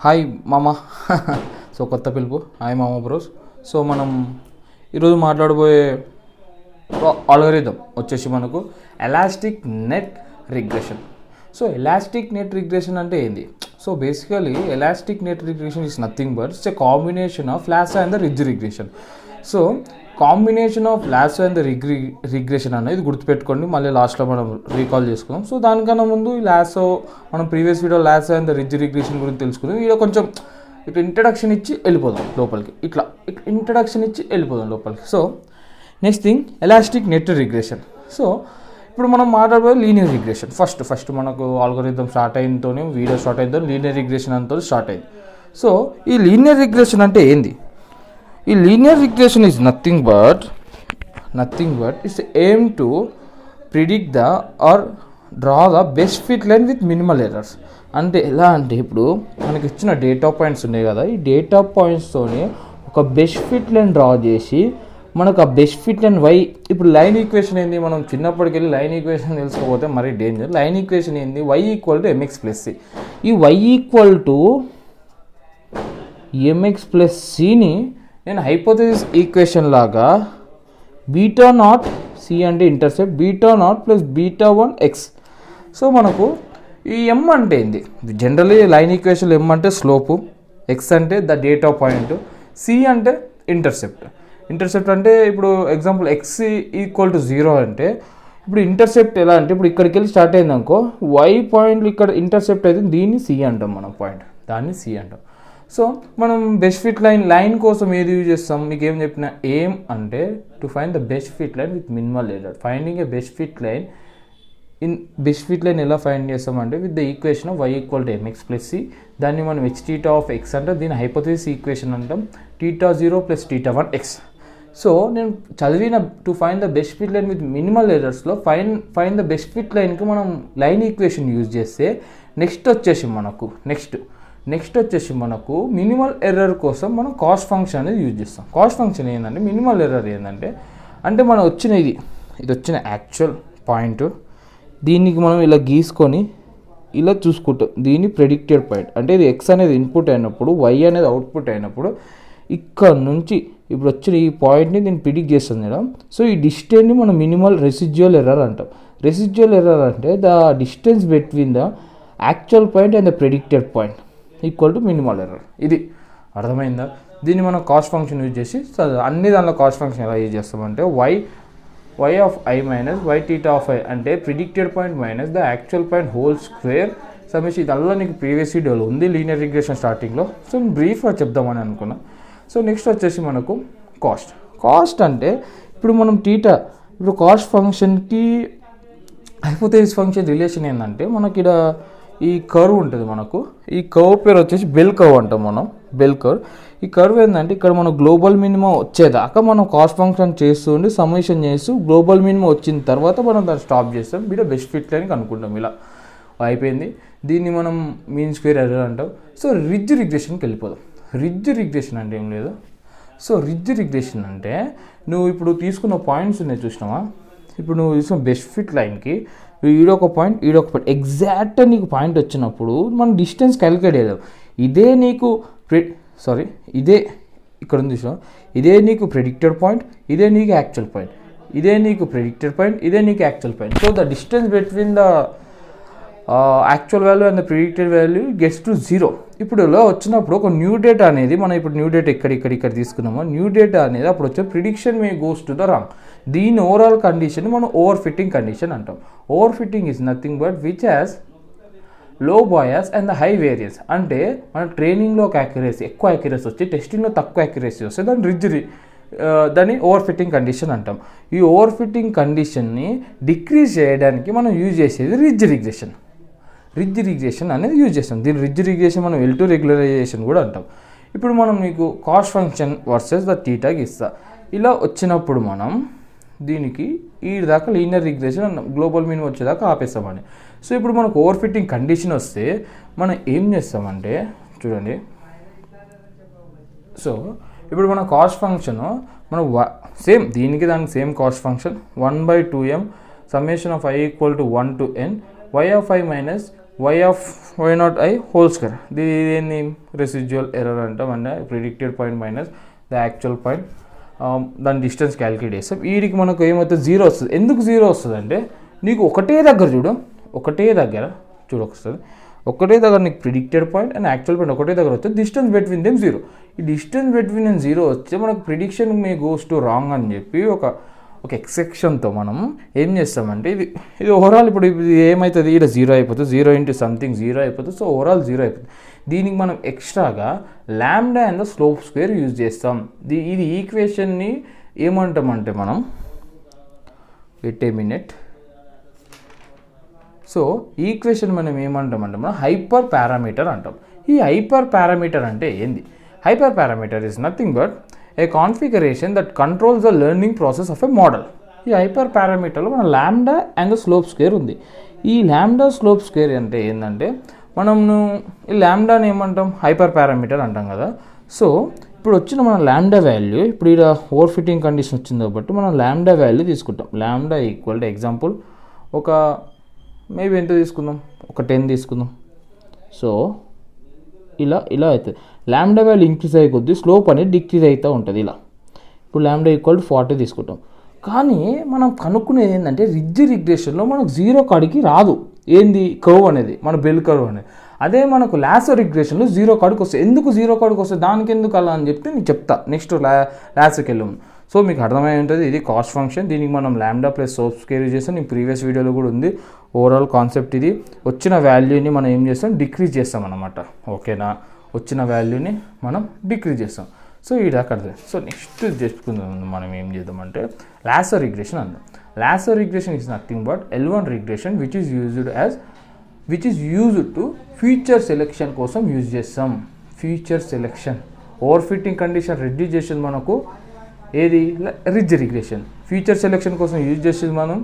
Hi మామ. So కొత్త పిలుపు హాయ్ మామ బ్రోస్. సో మనం ఈరోజు మాట్లాడబోయే ఆల్గోరిథం వచ్చేసి మనకు elastic net regression. So elastic net regression అంటే ఏంది? So basically elastic net regression is nothing but it's a combination of lasso and the ridge regression. So combination of lasso and the regression అనేది గుర్తుపెట్టుకోండి, మళ్ళీ లాస్ట్లో మనం recall చేసుకుందాం. So దానికన్నా ముందు ఈ లాసో మనం previous video lasso and the ridge regression గురించి తెలుసుకుందాం. వీడియో కొంచెం ఇట్లా ఇంట్రడక్షన్ ఇచ్చి వెళ్ళిపోదాం లోపలికి, ఇట్లా ఇంట్రడక్షన్ ఇచ్చి వెళ్ళిపోదాం లోపలికి. So next thing elastic net regression. So ఇప్పుడు మనం మాట్లాడబోయే లీనియర్ రిగ్రెషన్. ఫస్ట్ మనకు ఆల్గోరిథం స్టార్ట్ అయినతోనే వీడియో స్టార్ట్ అయినతో లీనియర్ రిగ్రెషన్ అంతా స్టార్ట్ అయింది. సో ఈ లీనియర్ రిగ్రెషన్ అంటే ఏంది? ఈ linear regression is nothing but it's aim to predict the or draw the best fit line with minimal errors. అంటే ఎలా అంటే ఇప్పుడు మనకి ఇచ్చిన డేటా పాయింట్స్ ఉన్నాయి కదా, ఈ డేటా పాయింట్స్తోనే ఒక బెస్ట్ ఫిట్ లైన్ డ్రా చేసి మనకు ఆ బెస్ట్ ఫిట్ లైన్ వై. ఇప్పుడు లైన్ ఈక్వేషన్ ఏంది? మనం చిన్నప్పటికి వెళ్ళి లైన్ ఈక్వేషన్ తెలుసుకోకపోతే మరీ డేంజర్. లైన్ ఈక్వేషన్ ఏంది? Y equal to m x plus c. ఈ y equal to m x plus సిని నేను హైపోథెసిస్ ఈక్వేషన్ లాగా బీటా నాట్ సి అంటే intercept, beta not plus beta 1 x. So మనకు ఈ ఎం అంటే ఏంది? జనరల్లీ లైన్ ఈక్వేషన్ ఎం అంటే స్లోపు, ఎక్స్ అంటే ద డేటా పాయింట్, సి అంటే ఇంటర్సెప్ట్ అంటే ఇప్పుడు ఎగ్జాంపుల్ ఎక్స్ ఈక్వల్ టు 0 అంటే ఇప్పుడు ఇంటర్సెప్ట్ ఎలా అంటే ఇప్పుడు ఇక్కడికి వెళ్ళి స్టార్ట్ అయింది అనుకో, వై పాయింట్లు ఇక్కడ ఇంటర్సెప్ట్ అయితే దీన్ని సి అంటాం, మనం పాయింట్ దాన్ని సి అంటాం. సో మనం బెస్ట్ ఫిట్ లైన్ కోసం ఏది యూజ్ చేస్తాం? మీకు ఏం చెప్పిన ఎయిమ్ అంటే to find the best fit line with minimal error. Finding a best fit line ఎలా ఫైండ్ చేస్తామంటే with the equation of y equal to m x plus c. దాన్ని మనం హెచ్ టీటా ఆఫ్ ఎక్స్ అంటే దీని హైపోథెసిస్ ఈక్వేషన్ అంటాం, theta 0 plus theta 1 x. So నేను చదివిన to find the best fit line with minimal ఎర్రర్స్లో ఫైండ్ ద బెస్ట్ ఫిట్ లైన్కి మనం లైన్ ఈక్వేషన్ యూజ్ చేస్తే నెక్స్ట్ వచ్చేసి మనకు మినిమల్ ఎర్రర్ కోసం మనం కాస్ట్ ఫంక్షన్ అనేది యూజ్ చేస్తాం. కాస్ట్ ఫంక్షన్ ఏంటంటే మినిమల్ ఎర్రర్ ఏంటంటే మనం వచ్చిన ఇది వచ్చిన యాక్చువల్ పాయింట్, దీనికి మనం ఇలా గీసుకొని ఇలా చూసుకుంటాం, దీన్ని ప్రెడిక్టెడ్ పాయింట్. అంటే ఇది ఎక్స్ అనేది ఇన్పుట్ అయినప్పుడు వై అనేది అవుట్పుట్ అయినప్పుడు ఇక్కడ నుంచి ఇప్పుడు వచ్చిన ఈ పాయింట్ని దీన్ని ప్రిడిక్ట్ చేస్తుంది మేడం. సో ఈ డిస్టెన్స్ని మనం మినిమల్ రెసిడ్యువల్ ఎర్రర్ అంటాం. రెసిడ్యువల్ ఎర్రర్ అంటే the distance between the actual point and the predicted point equal to minimal error. ఇది అర్థమైందా? దీన్ని మనం కాస్ట్ ఫంక్షన్ యూజ్ చేసి అన్ని దానిలో కాస్ట్ ఫంక్షన్ ఎలా యూజ్ చేస్తామంటే y of i minus y theta of i అంటే predicted point minus the actual point whole square సమేసి. ఇదల్లా నీకు ప్రీవియస్ వీడియోలో ఉంది లీనియర్ రిగ్రెషన్ స్టార్టింగ్లో. సో నేను బ్రీఫ్గా చెప్దామని అనుకున్నా. సో నెక్స్ట్ వచ్చేసి మనకు కాస్ట్ అంటే ఇప్పుడు మనం ఇప్పుడు కాస్ట్ ఫంక్షన్కి హైపోథెసిస్ ఫంక్షన్ రిలేషన్ ఏంటంటే మనకి ఇక్కడ ఈ కర్వ్ ఉంటుంది, మనకు ఈ కర్వ్ పేరు వచ్చేసి బెల్ కర్వ్ అంటాం మనం, బెల్ కర్వ్. ఈ కర్వ్ ఏంటంటే ఇక్కడ మనం గ్లోబల్ మినిమం వచ్చేదాకా మనం కాస్ట్ ఫంక్షన్ చేస్తూ ఉండి సమ్మేషన్ చేస్తూ గ్లోబల్ మినిమం వచ్చిన తర్వాత మనం దాన్ని స్టాప్ చేస్తాం, వీడియో బెస్ట్ ఫిట్ లైన్ అనుకుంటాం. ఇలా అయిపోయింది. దీన్ని మనం మీన్ స్క్వేర్ ఎర్రర్ అంటాం. సో రిడ్జ్ రిగ్రెషన్కి వెళ్ళిపోదాం. రిడ్జ్ రిగ్రెషన్ అంటే ఏం లేదు. సో రిడ్జ్ రిగ్రెషన్ అంటే నువ్వు ఇప్పుడు తీసుకున్న పాయింట్స్ ఉన్నాయి చూసినావా, ఇప్పుడు నువ్వు తీసుకున్న బెస్ట్ ఫిట్ లైన్కి ఈడొక పాయింట్ ఎగ్జాక్ట్గా నీకు పాయింట్ వచ్చినప్పుడు మనం డిస్టెన్స్ క్యాలిక్యులేట్ చేద్దాం. ఇదే నీకు ఇదే ఇక్కడ ఉంది చూసినా, ఇదే నీకు ప్రెడిక్టెడ్ పాయింట్, ఇదే నీకు యాక్చువల్ పాయింట్, ఇదే నీకు ప్రెడిక్టెడ్ పాయింట్, ఇదే నీకు actual point. So the distance between the actual value and the predicted value gets to 0. ఇప్పుడు ఇలా వచ్చినప్పుడు ఒక న్యూ డేటా అనేది మనం ఇప్పుడు న్యూ డేటా ఇక్కడ తీసుకున్నామో న్యూ డేటా అనేది అప్పుడు వచ్చే prediction May goes to the wrong. దీని ఓవరాల్ కండిషన్ మనం ఓవర్ ఫిట్టింగ్ కండిషన్ అంటాం. Over fitting is nothing but which has లో bias and the high variance. అంటే మన ట్రైనింగ్లో ఒక యాక్యురసీ ఎక్కువ యాక్యురసీ వచ్చి టెస్టింగ్లో తక్కువ యాక్యురసీ వస్తే దాన్ని ఓవర్ ఫిట్టింగ్ కండిషన్ అంటాం. ఈ ఓవర్ ఫిట్టింగ్ కండిషన్ని డిక్రీజ్ చేయడానికి మనం యూజ్ చేసేది రిడ్జ్ రిగ్రెషన్ అనేది యూజ్ చేస్తాం. దీని రిడ్జ్ రిగ్రెషన్ మనం L2 రెగ్యులరైజేషన్ కూడా అంటాం. ఇప్పుడు మనం మీకు కాస్ట్ ఫంక్షన్ వర్సెస్ ద టీటాకి ఇస్తా. ఇలా వచ్చినప్పుడు మనం దీనికి ఈ దాకా లీనియర్ రిగ్రెషన్ గ్లోబల్ మినిమం వచ్చేదాకా ఆపేస్తామని. సో ఇప్పుడు మనకు ఓవర్ ఫిట్టింగ్ కండిషన్ వస్తే మనం ఏం చేస్తామంటే చూడండి. సో ఇప్పుడు మన కాస్ట్ ఫంక్షన్ మనం సేమ్ దానికి same cost function 1/2m summation of i equal to 1 to n y of i minus y0i whole square. దీని రెసిడ్యువల్ ఎర్రర్ అంటాం, అంటే predicted point minus the actual point, దాని డిస్టెన్స్ క్యాలిక్యులేట్ చేస్తాం. వీడికి మనకు ఏమవుతుంది, 0 వస్తుంది. ఎందుకు 0 వస్తుంది అంటే నీకు ఒకటే దగ్గర వస్తుంది. ఒకటే దగ్గర నీకు predicted point and actual point ఒకటే దగ్గర వస్తుంది. Distance between them 0. ఈ డిస్టెన్స్ బిట్వీన్ దెమ్ 0 వచ్చి మనకు prediction May goes to wrong అని చెప్పి ఒక ఎక్సెప్షన్తో మనం ఏం చేస్తామంటే ఇది ఓవరాల్ ఇప్పుడు ఇది ఏమవుతుంది, ఇక్కడ 0 అయిపోతుంది, 0 ఇంటూ సంథింగ్ 0 అయిపోతుంది. సో ఓవరాల్ 0 అయిపోతుంది. దీనికి మనం ఎక్స్ట్రాగా lambda and the slope square use చేస్తాం. ఇది ఈక్వేషన్ని ఏమంటామంటే మనం wait a minute. So equation మనం ఏమంటామంటే మనం హైపర్ పారామీటర్ అంటాం. ఈ హైపర్ పారామీటర్ అంటే ఏంది? Hyper parameter is nothing but A configuration that controls the learning process of a model. ఈ హైపర్ పారామీటర్లో మన lambda and the slope square ఉంది. ఈ లాంబ్డా స్లోప్ స్క్వేర్ అంటే ఏంటంటే మనం ఈ లాంబ్డాని ఏమంటాం, హైపర్ పారామీటర్ అంటాం కదా. సో ఇప్పుడు వచ్చిన మన లాంబ్డా వాల్యూ, ఇప్పుడు ఇక్కడ ఓవర్ ఫిట్టింగ్ కండిషన్ వచ్చింది కాబట్టి మనం లాంబ్డా వాల్యూ తీసుకుంటాం. లాంబ్డా ఈక్వల్ టు ఎగ్జాంపుల్ ఒక మేబీ ఎంత తీసుకుందాం, ఒక 10 తీసుకుందాం. సో ఇలా అవుతుంది. లాంబ్డా వాల్యూ ఇంక్రీజ్ అయ్యే కొద్దీ స్లోప్ అనేది డిక్రీజ్ అవుతూ ఉంటుంది ఇలా. ఇప్పుడు లాంబ్డా ఈక్వల్ టు 40 తీసుకుంటాం. కానీ మనం కనుక్కునేది ఏంటంటే రిడ్జ్ రిగ్రెషన్లో మనకు 0 కాడికి రాదు. ఏంది కర్వ్ అనేది, మన బెల్ కర్వ్ అనేది. అదే మనకు లాసో రిగ్రెషన్లో 0 కాడికి వస్తుంది. ఎందుకు 0 కాడికి వస్తుంది, దానికి ఎందుకు అలా అని చెప్తే నేను చెప్తా నెక్స్ట్ లాసోకి వెళ్ళాము. సో మీకు అర్థమై ఉంటుంది, ఇది కాస్ట్ ఫంక్షన్. దీనికి మనం లాంబ్డా ప్లస్ స్లోప్ స్క్వేర్ చేస్తాం. నేను ప్రీవియస్ వీడియోలో కూడా ఉంది. ఓవరాల్ కాన్సెప్ట్ ఇది. వచ్చిన వాల్యూని మనం ఏం చేస్తాం, డిక్రీజ్ చేస్తాం అన్నమాట. ఓకేనా, వచ్చిన వాల్యూని మనం డిక్రీజ్ చేస్తాం. సో ఇది అక్కడ. సో నెక్స్ట్ చెప్పుకుందాం మనం ఏం చేద్దామంటే లాసో రిగ్రెషన్ అందాం. Lasso regression is nothing but L1 regression which is used to feature selection కోసం యూజ్ చేస్తాం. Feature selection overfitting condition reduce చేసేది మనకు ఏది, రిడ్జ్ రిగ్రెషన్. ఫ్యూచర్ సెలెక్షన్ కోసం యూజ్ చేసేది మనం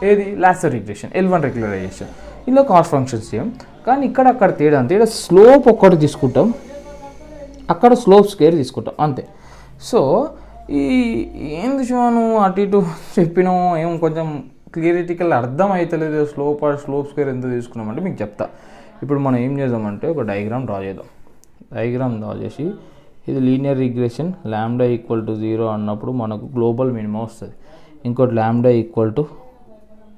ఏది, లాసో రిగ్రెషన్, L1 రెగ్యులరైజేషన్. ఇలా కాస్ట్ ఫంక్షన్స్ చేయం. కానీ అక్కడ తేడా అంతే. ఇక్కడ స్లోప్ ఒక్కటి తీసుకుంటాం, అక్కడ స్లోప్ స్క్వేర్ తీసుకుంటాం అంతే. సో ఏంది శివను అటు ఇటు చెప్పినాము, ఏం కొంచెం క్లియరిటికల్ అర్థం అవుతలేదు. స్లోప్ స్క్వేర్ ఎంత తీసుకున్నామంటే మీకు చెప్తా. ఇప్పుడు మనం ఏం చేద్దామంటే ఒక డయాగ్రామ్ డ్రా చేద్దాం. డయాగ్రామ్ డ్రా చేసి ఇది linear regression, lambda equal to 0 అన్నప్పుడు మనకు గ్లోబల్ మినిమం వస్తుంది. ఇంకోటి లాంబ్డా ఈక్వల్ టు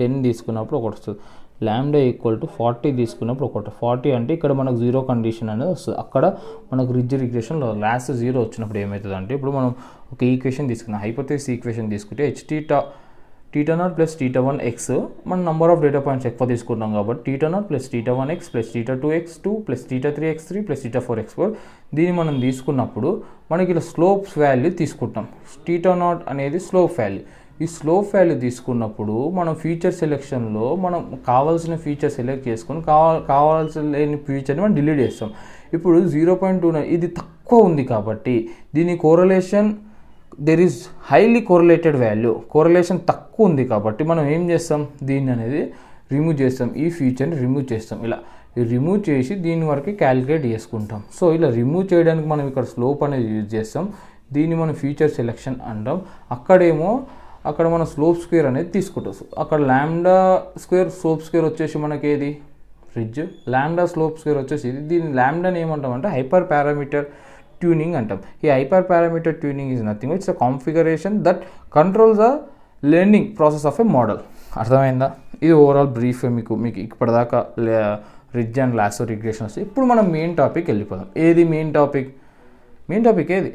10 తీసుకున్నప్పుడు ఒకటి వస్తుంది. లాంబ్డా ఈక్వల్ టు 40 తీసుకున్నప్పుడు ఒకటి. 40 అంటే ఇక్కడ మనకు 0 కండిషన్ అనేది వస్తుంది. అక్కడ మనకు రిడ్జ్ రిగ్రెషన్లో లాస్ట్ 0 వచ్చినప్పుడు ఏమవుతుంది అంటే, ఇప్పుడు మనం ఒక ఈక్వేషన్ తీసుకున్నాం, హైపోథెసిస్ ఈక్వేషన్ తీసుకుంటే θ0 ప్లస్ θ1 ఎక్స్, మనం నెంబర్ ఆఫ్ డేటా పాయింట్స్ ఎక్కువ తీసుకుంటాం కాబట్టి θ0 plus θ1 x plus θ2x2 plus θ3x3 plus θ4x4. దీన్ని మనం తీసుకున్నప్పుడు మనకి ఇలా స్లోప్స్ వాల్యూ తీసుకుంటాం. θ0 అనేది స్లోప్ వాల్యూ. ఈ స్లోప్ వాల్యూ తీసుకున్నప్పుడు మనం ఫీచర్ సెలెక్షన్లో మనం కావాల్సిన ఫీచర్ సెలెక్ట్ చేసుకొని కావాల్సిన లేని ఫీచర్ని మనం డిలీట్ చేస్తాం. ఇప్పుడు 0.29 ఇది తక్కువ ఉంది కాబట్టి దీని correlation there is highly correlated value. Correlation తక్కువ ఉంది కాబట్టి మనం ఏం చేస్తాం, దీన్ని అనేది రిమూవ్ చేస్తాం. ఈ ఫీచర్ని రిమూవ్ చేస్తాం. ఇలా రిమూవ్ చేసి దీని వరకు క్యాలిక్యులేట్ చేసుకుంటాం. సో ఇలా రిమూవ్ చేయడానికి మనం ఇక్కడ స్లోప్ అనేది యూజ్ చేస్తాం. దీన్ని మనం ఫీచర్ సెలెక్షన్ అంటాం. అక్కడ మనం స్లోప్ స్క్వేర్ అనేది తీసుకుంటాం. అక్కడ లాంబ్డా స్క్వేర్ స్లోప్ స్క్వేర్ వచ్చేసి మనకి ఏది, రిడ్జ్. లాంబ్డా స్లోప్ స్క్వేర్ వచ్చేసి ఇది. దీన్ని లాంబ్డాని ఏమంటాం అంటే హైపర్ పారామీటర్ ట్యూనింగ్ అంటాం. ఈ hyper parameter tuning is nothing, it's a configuration that controls the learning process of a model. అర్థమైందా? ఇది ఓవరాల్ బ్రీఫ్. మీకు ఇప్పటిదాకా రిడ్జ్ అండ్ లాసో రిగ్రెషన్ వస్తుంది. ఇప్పుడు మనం మెయిన్ టాపిక్ వెళ్ళిపోదాం. ఏది మెయిన్ టాపిక్ ఏది,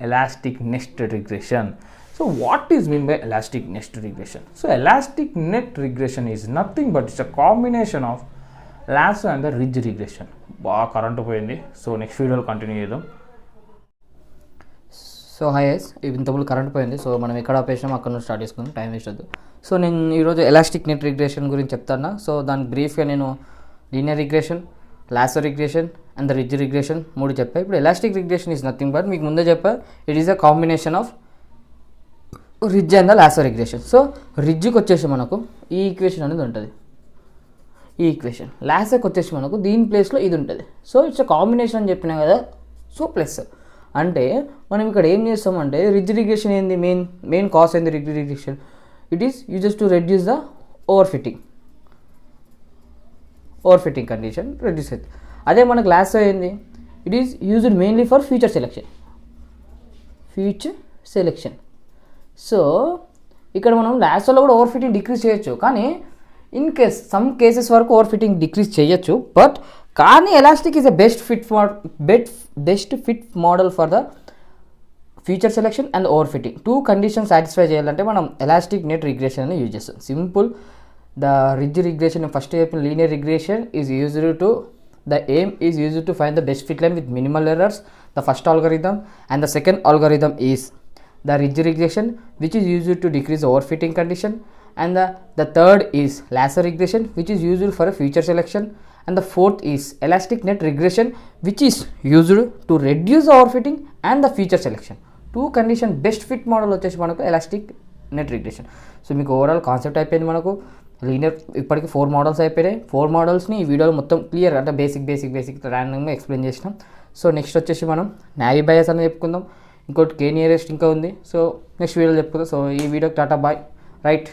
elastic net regression. So what is mean by elastic nest regression? So elastic net regression is nothing but it's a combination of lasso and the ridge regression. బాగా current పోయింది. So next వీడియోలో continue చేద్దాం. So highs ఇంతకుముందు current పోయింది. So మనం ఎక్కడ ఆపేసినాం అక్కడ నుంచి స్టార్ట్ చేసుకుందాం, టైం వేస్ట్ వద్దు. సో నేను ఈరోజు ఎలాస్టిక్ నెట్ రిగ్రెషన్ గురించి చెప్తాను. సో దానికి బ్రీఫ్గా నేను linear regression, lasso regression and the ridge regression 3 చెప్పా. ఇప్పుడు elastic regression is nothing but మీకు ముందే చెప్పా, it is a combination of ridge and the lasso regression. So రిడ్జ్కి వచ్చేసి మనకు ఈ ఈక్వేషన్ అనేది ఉంటుంది, ఈ ఈక్వేషన్. లాసోకి వచ్చేసి మనకు దీని ప్లేస్లో ఇది ఉంటుంది. సో ఇట్స్ అ కాంబినేషన్ అని చెప్పినా కదా. సో ప్లస్ అంటే మనం ఇక్కడ ఏం చేస్తామంటే రిడ్జ్ రిగ్రెషన్ ఏంది, మెయిన్ కాస్ ఏంది ridge regression, it is uses to reduce the over fitting. Over fitting condition reduce అవుతుంది. అదే మనకు లాస్లో ఏంది, it is used mainly for feature selection. So ఇక్కడ మనం లాస్లో కూడా ఓవర్ ఫిట్టింగ్ డిక్రీజ్ చేయొచ్చు, కానీ ఇన్ కేస్ సమ్ కేసెస్ వరకు ఓవర్ ఫిట్టింగ్ డిక్రీజ్ చేయొచ్చు. బట్ కానీ elastic is a best fit model for the feature selection and over fitting. 2 condition satisfy చేయాలంటే మనం ఎలాస్టిక్ నెట్ రిగ్రెషన్ అని యూజ్ చేస్తాం. Simple, the ridge regression first చెప్పిన linear regression is used to the aim is used to find the best fit line with minimal errors, the first algorithm, and the second algorithm is the ridge regression, which is used to decrease overfitting condition, and the third is lasso regression, which is used for a future selection, and the fourth is elastic net regression, which is used to reduce the overfitting and the future selection. 2 condition best fit model వచ్చేసి మనకు elastic net regression. So మీకు overall concept అయిపోయింది. మనకు linear ఇప్పటికి 4 models అయిపోయాయి. 4 మోడల్స్ని ఈ వీడియోలో మొత్తం క్లియర్ అంటే బేసిక్ ర్యాండమ్గా ఎక్స్ప్లెయిన్ చేసినాం. సో నెక్స్ట్ వచ్చేసి మనం నావీ బయాస్ అని చెప్పుకుందాం. ఇంకోటి కే నియరెస్ట్ ఇంకా ఉంది. సో నెక్స్ట్ వీడియోలో చెప్పుకుందాం. సో ఈ వీడియోకి టాటా బాయ్ రైట్.